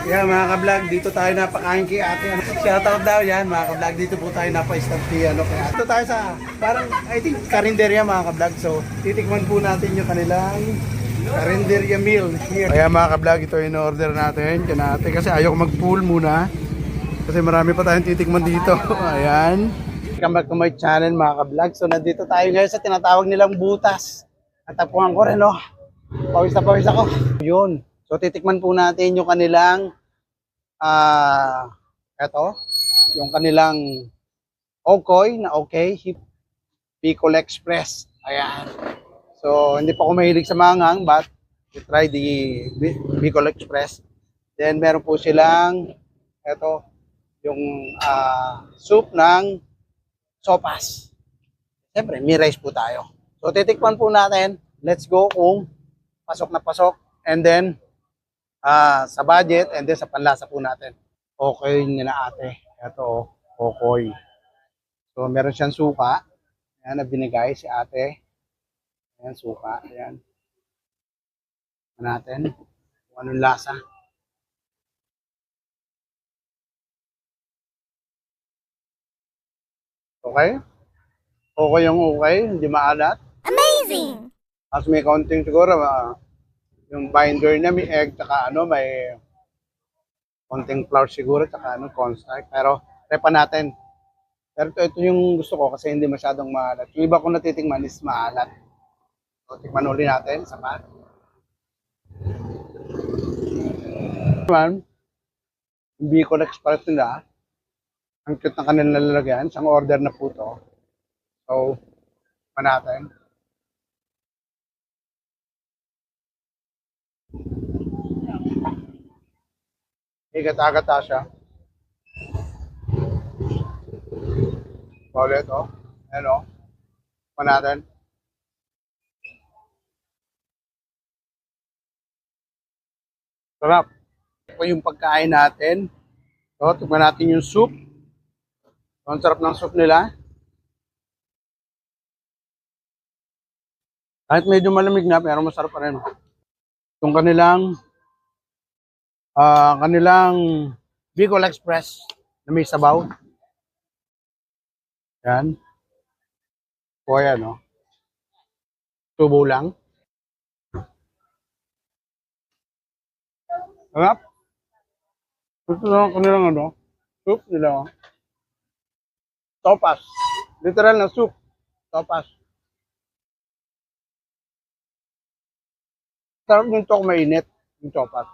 Yeah, mga ka-vlog, dito tayo napakain kay ate. Shoutout daw yan, mga ka-vlog. Dito po tayo napa-stop kay kay ate. Dito tayo sa, parang, I think, karinderya mga ka-vlog. So, titikman po natin yung kanilang karinderya meal here. Kaya mga ka-vlog, ito yung order natin kay ate. Kasi ayaw ko mag-pool muna. Kasi marami pa tayong titikman dito. Ayan. Welcome back to my channel mga ka-vlog. So, nandito tayo ngayon sa tinatawag nilang butas. Natapuan ko rin, no? Pawis na pawis ako. Yun. So, titikman po natin yung kanilang eto, yung kanilang Okoy na okay, Bicol Express. Ayan. So, hindi pa ako mahilig sa manghang, but we try the Bicol Express. Then, meron po silang eto, yung soup ng sopas. Siyempre, may rice po tayo. So, titikman po natin. Let's go kung pasok na pasok. And then, sa budget and then sa panlasa po natin. Okay nila ate. Ito, okoy. So, meron siyang suka. Ayan, na binigay si ate. Ayan, suka. Ayan. Natin. Kung anong lasa. Okay? Okay yung okay. Hindi maalat. Amazing! Tapos may counting siguro, yung binder na may egg, tsaka may konting flour siguro, tsaka cornstarch. Pero, repa natin. Pero ito yung gusto ko kasi hindi masyadong maalat. Yung iba kong natitingman is maalat. So, tikman uli natin sa pan. Naman, yung Bicol Express nila, ang cute ng kanilang lalagyan. Isang order na po to. So, tikman natin. Igat-agata siya. Ulit, oh. Ayan, oh. Tikman natin. Sarap. Ito yung pagkain natin. So, tikman natin yung soup. So, ang sarap ng soup nila. Kahit medyo malamig na, pero masarap pa rin. Yung kanilang Bicol Express na may sabaw. Yan. O yan, no? Tubo lang. Sarap. Ito na kanilang soup nila. Topas. Literal na soup. Topas. Sarap nito kung mainit yung topas.